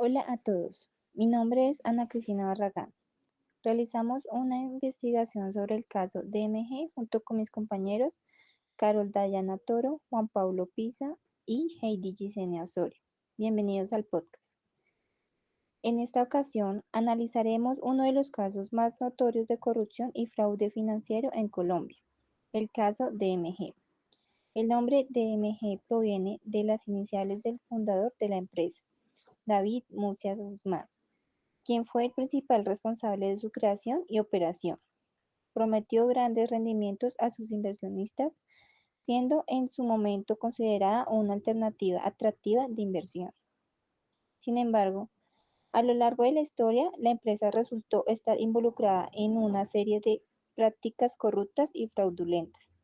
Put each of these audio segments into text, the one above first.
Hola a todos, mi nombre es Ana Cristina Barragán. Realizamos una investigación sobre el caso DMG junto con mis compañeros Carol Dayana Toro, Juan Pablo Pisa y Heidi Gisenia Osorio. Bienvenidos al podcast. En esta ocasión analizaremos uno de los casos más notorios de corrupción y fraude financiero en Colombia, el caso DMG. El nombre DMG proviene de las iniciales del fundador de la empresa, David Murcia Guzmán, quien fue el principal responsable de su creación y operación. Prometió grandes rendimientos a sus inversionistas, siendo en su momento considerada una alternativa atractiva de inversión. Sin embargo, a lo largo de la historia, la empresa resultó estar involucrada en una serie de prácticas corruptas y fraudulentas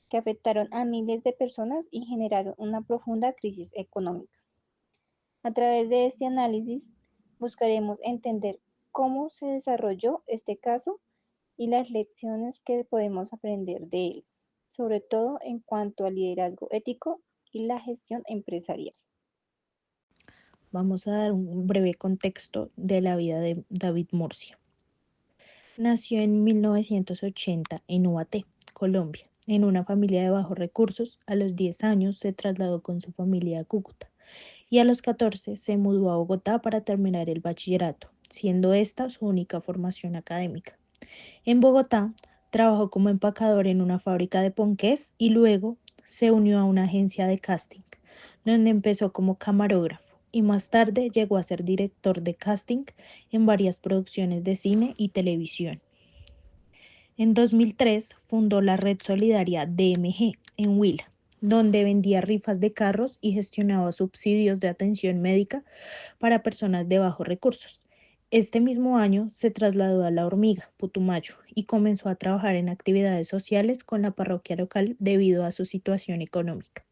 que afectaron a miles de personas y generaron una profunda crisis económica. A través de este análisis, buscaremos entender cómo se desarrolló este caso y las lecciones que podemos aprender de él, sobre todo en cuanto al liderazgo ético y la gestión empresarial. Vamos a dar un breve contexto de la vida de David Murcia. Nació en 1980 en Ubaté, Colombia, en una familia de bajos recursos. A los 10 años se trasladó con su familia a Cúcuta y a los 14 se mudó a Bogotá para terminar el bachillerato, siendo esta su única formación académica. En Bogotá trabajó como empacador en una fábrica de ponqués y luego se unió a una agencia de casting, donde empezó como camarógrafo y más tarde llegó a ser director de casting en varias producciones de cine y televisión. En 2003 fundó la red solidaria DMG en Huila, donde vendía rifas de carros y gestionaba subsidios de atención médica para personas de bajos recursos. Este mismo año se trasladó a La Hormiga, Putumayo, y comenzó a trabajar en actividades sociales con la parroquia local debido a su situación económica.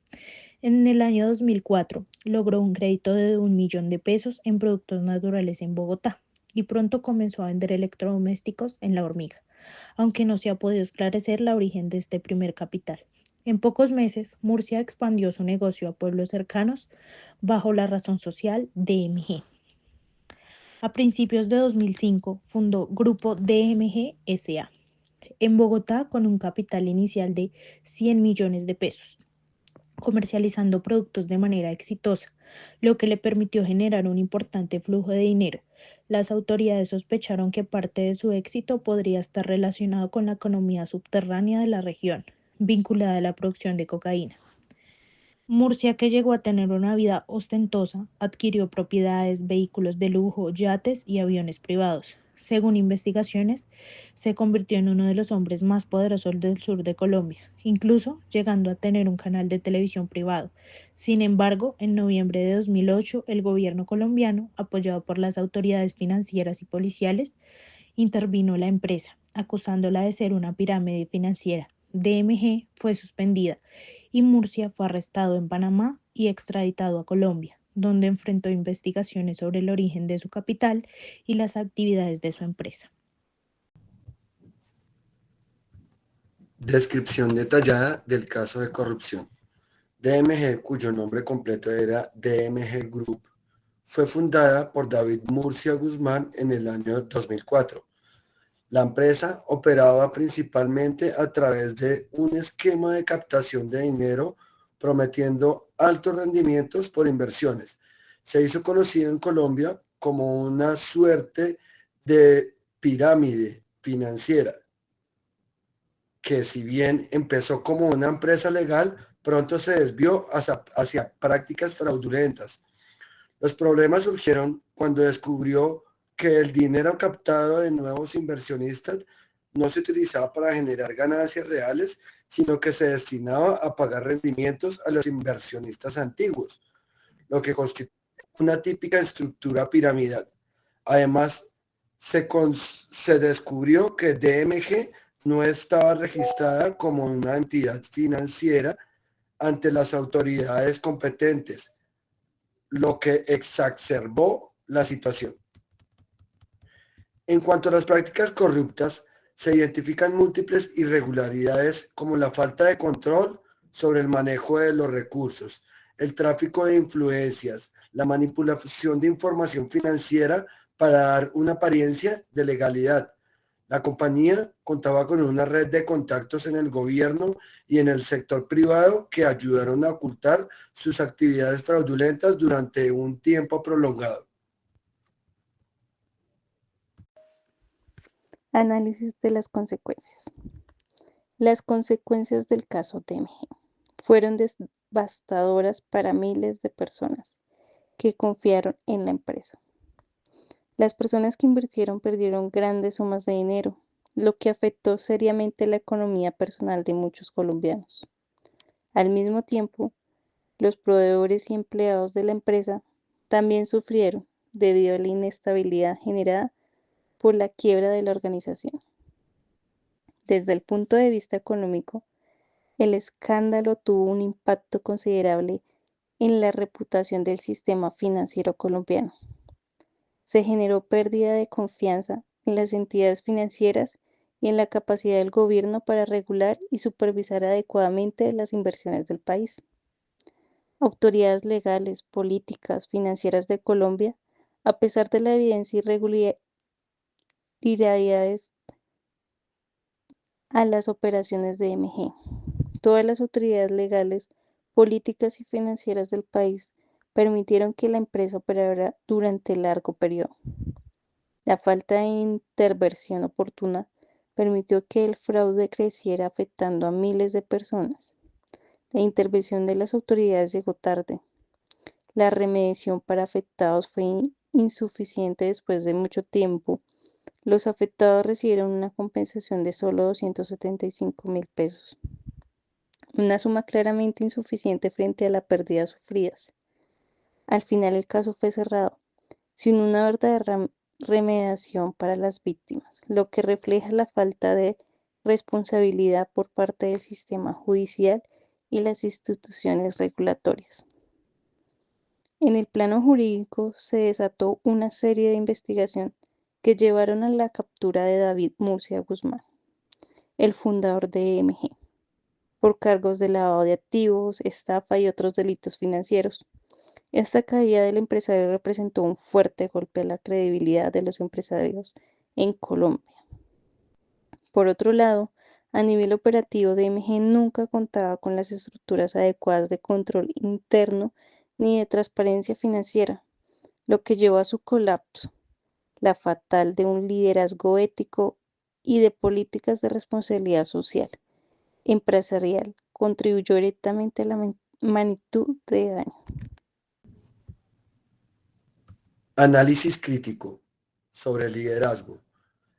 En el año 2004 logró un crédito de 1 millón de pesos en productos naturales en Bogotá y pronto comenzó a vender electrodomésticos en La Hormiga, aunque no se ha podido esclarecer la origen de este primer capital. En pocos meses, Murcia expandió su negocio a pueblos cercanos bajo la razón social DMG. A principios de 2005 fundó Grupo DMG SA en Bogotá con un capital inicial de 100 millones de pesos, comercializando productos de manera exitosa, lo que le permitió generar un importante flujo de dinero. Las autoridades sospecharon que parte de su éxito podría estar relacionado con la economía subterránea de la región, vinculada a la producción de cocaína. Murcia, que llegó a tener una vida ostentosa, adquirió propiedades, vehículos de lujo, yates y aviones privados. Según investigaciones, se convirtió en uno de los hombres más poderosos del sur de Colombia, incluso llegando a tener un canal de televisión privado. Sin embargo, en noviembre de 2008, el gobierno colombiano, apoyado por las autoridades financieras y policiales, intervino la empresa, acusándola de ser una pirámide financiera. DMG fue suspendida y Murcia fue arrestado en Panamá y extraditado a Colombia, donde enfrentó investigaciones sobre el origen de su capital y las actividades de su empresa. Descripción detallada del caso de corrupción. DMG, cuyo nombre completo era DMG Group, fue fundada por David Murcia Guzmán en el año 2004. La empresa operaba principalmente a través de un esquema de captación de dinero prometiendo altos rendimientos por inversiones. Se hizo conocido en Colombia como una suerte de pirámide financiera que, si bien empezó como una empresa legal, pronto se desvió hacia prácticas fraudulentas. Los problemas surgieron cuando descubrió que el dinero captado de nuevos inversionistas no se utilizaba para generar ganancias reales, sino que se destinaba a pagar rendimientos a los inversionistas antiguos, lo que constituye una típica estructura piramidal. Además, se descubrió que DMG no estaba registrada como una entidad financiera ante las autoridades competentes, lo que exacerbó la situación. En cuanto a las prácticas corruptas, se identifican múltiples irregularidades como la falta de control sobre el manejo de los recursos, el tráfico de influencias, la manipulación de información financiera para dar una apariencia de legalidad. La compañía contaba con una red de contactos en el gobierno y en el sector privado que ayudaron a ocultar sus actividades fraudulentas durante un tiempo prolongado. Análisis de las consecuencias. Las consecuencias del caso DMG fueron devastadoras para miles de personas que confiaron en la empresa. Las personas que invirtieron perdieron grandes sumas de dinero, lo que afectó seriamente la economía personal de muchos colombianos. Al mismo tiempo, los proveedores y empleados de la empresa también sufrieron debido a la inestabilidad generada por la quiebra de la organización. Desde el punto de vista económico, el escándalo tuvo un impacto considerable en la reputación del sistema financiero colombiano. Se generó pérdida de confianza en las entidades financieras y en la capacidad del gobierno para regular y supervisar adecuadamente las inversiones del país. Autoridades legales, políticas, financieras de Colombia, a pesar de la evidencia irregularidades a las operaciones de DMG. Todas las autoridades legales, políticas y financieras del país permitieron que la empresa operara durante largo periodo. La falta de intervención oportuna permitió que el fraude creciera afectando a miles de personas. La intervención de las autoridades llegó tarde. La remediación para afectados fue insuficiente después de mucho tiempo. Los afectados recibieron una compensación de solo 275.000 pesos, una suma claramente insuficiente frente a la pérdida sufridas. Al final el caso fue cerrado, sin una verdadera remediación para las víctimas, lo que refleja la falta de responsabilidad por parte del sistema judicial y las instituciones regulatorias. En el plano jurídico se desató una serie de investigación que llevaron a la captura de David Murcia Guzmán, el fundador de DMG, por cargos de lavado de activos, estafa y otros delitos financieros. Esta caída del empresario representó un fuerte golpe a la credibilidad de los empresarios en Colombia. Por otro lado, a nivel operativo, DMG nunca contaba con las estructuras adecuadas de control interno ni de transparencia financiera, lo que llevó a su colapso. La fatal de un liderazgo ético y de políticas de responsabilidad social empresarial contribuyó directamente a la magnitud de daño. Análisis crítico sobre el liderazgo.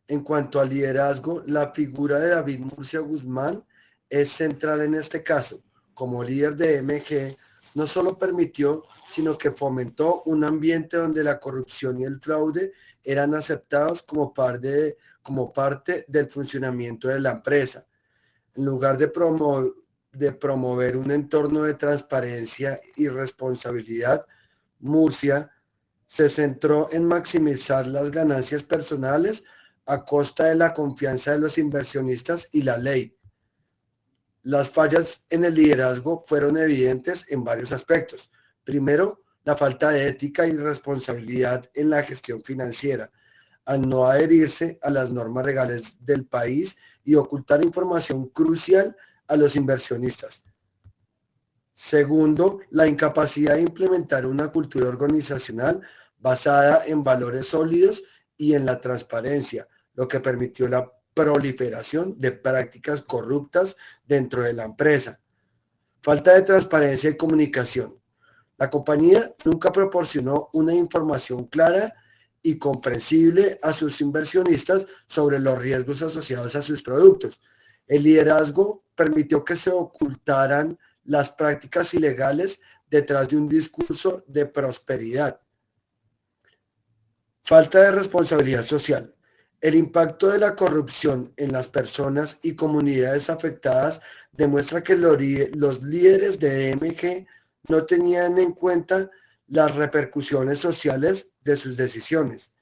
En cuanto al liderazgo, la figura de David Murcia Guzmán es central en este caso. Como líder de MG, no solo permitió, sino que fomentó un ambiente donde la corrupción y el fraude eran aceptados como parte del funcionamiento de la empresa. En lugar de promover un entorno de transparencia y responsabilidad, Murcia se centró en maximizar las ganancias personales a costa de la confianza de los inversionistas y la ley. Las fallas en el liderazgo fueron evidentes en varios aspectos. Primero, la falta de ética y responsabilidad en la gestión financiera, al no adherirse a las normas legales del país y ocultar información crucial a los inversionistas. Segundo, la incapacidad de implementar una cultura organizacional basada en valores sólidos y en la transparencia, lo que permitió la proliferación de prácticas corruptas dentro de la empresa. Falta de transparencia y comunicación. La compañía nunca proporcionó una información clara y comprensible a sus inversionistas sobre los riesgos asociados a sus productos. El liderazgo permitió que se ocultaran las prácticas ilegales detrás de un discurso de prosperidad. Falta de responsabilidad social. El impacto de la corrupción en las personas y comunidades afectadas demuestra que los líderes de DMG no tenían en cuenta las repercusiones sociales de sus decisiones.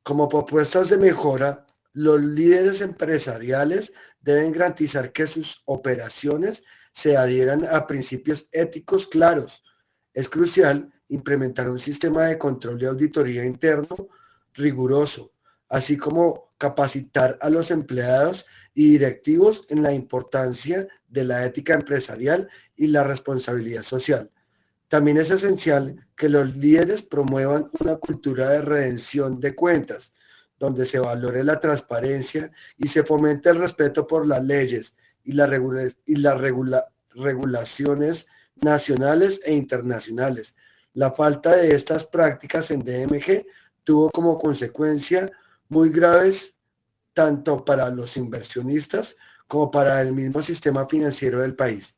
Como propuestas de mejora, los líderes empresariales deben garantizar que sus operaciones se adhieran a principios éticos claros. Es crucial implementar un sistema de control y auditoría interno riguroso, así como capacitar a los empleados y directivos en la importancia de la ética empresarial y la responsabilidad social. También es esencial que los líderes promuevan una cultura de redención de cuentas, donde se valore la transparencia y se fomente el respeto por las leyes y las regulaciones nacionales e internacionales. La falta de estas prácticas en DMG tuvo como consecuencia muy graves tanto para los inversionistas como para el mismo sistema financiero del país.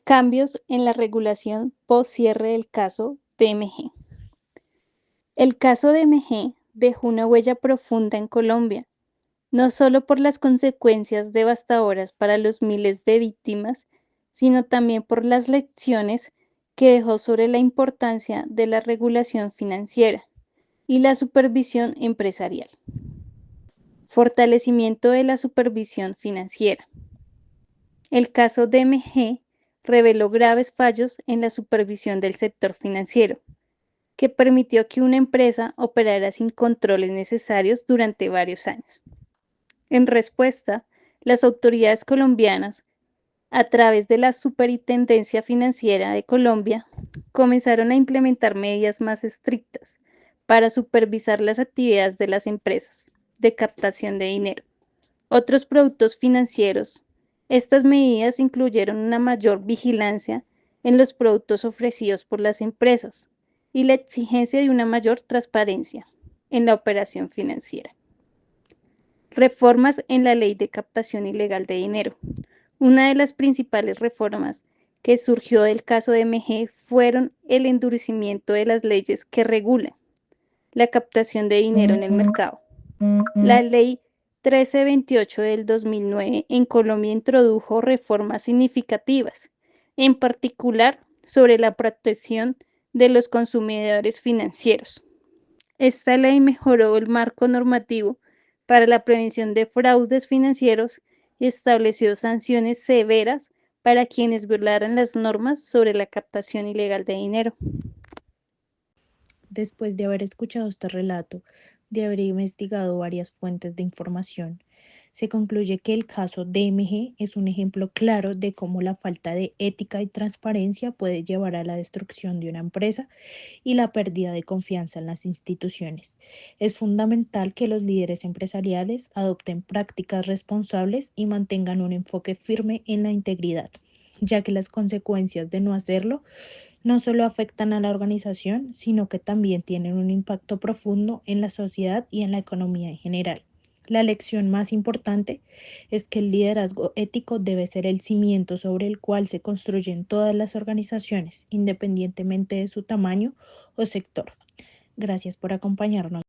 Cambios en la regulación post cierre del caso DMG. El caso DMG dejó una huella profunda en Colombia, no solo por las consecuencias devastadoras para los miles de víctimas, sino también por las lecciones que dejó sobre la importancia de la regulación financiera y la supervisión empresarial. Fortalecimiento de la supervisión financiera. El caso DMG reveló graves fallos en la supervisión del sector financiero, que permitió que una empresa operara sin controles necesarios durante varios años. En respuesta, las autoridades colombianas, a través de la Superintendencia Financiera de Colombia, comenzaron a implementar medidas más estrictas para supervisar las actividades de las empresas de captación de dinero. Otros productos financieros. Estas medidas incluyeron una mayor vigilancia en los productos ofrecidos por las empresas y la exigencia de una mayor transparencia en la operación financiera. Reformas en la Ley de Captación Ilegal de Dinero. Una de las principales reformas que surgió del caso DMG fueron el endurecimiento de las leyes que regulan la captación de dinero en el mercado. La Ley 1328 del 2009 en Colombia introdujo reformas significativas, en particular sobre la protección de los consumidores financieros. Esta ley mejoró el marco normativo para la prevención de fraudes financieros y estableció sanciones severas para quienes violaran las normas sobre la captación ilegal de dinero. Después de haber escuchado este relato, de haber investigado varias fuentes de información, se concluye que el caso DMG es un ejemplo claro de cómo la falta de ética y transparencia puede llevar a la destrucción de una empresa y la pérdida de confianza en las instituciones. Es fundamental que los líderes empresariales adopten prácticas responsables y mantengan un enfoque firme en la integridad, ya que las consecuencias de no hacerlo no solo afectan a la organización, sino que también tienen un impacto profundo en la sociedad y en la economía en general. La lección más importante es que el liderazgo ético debe ser el cimiento sobre el cual se construyen todas las organizaciones, independientemente de su tamaño o sector. Gracias por acompañarnos.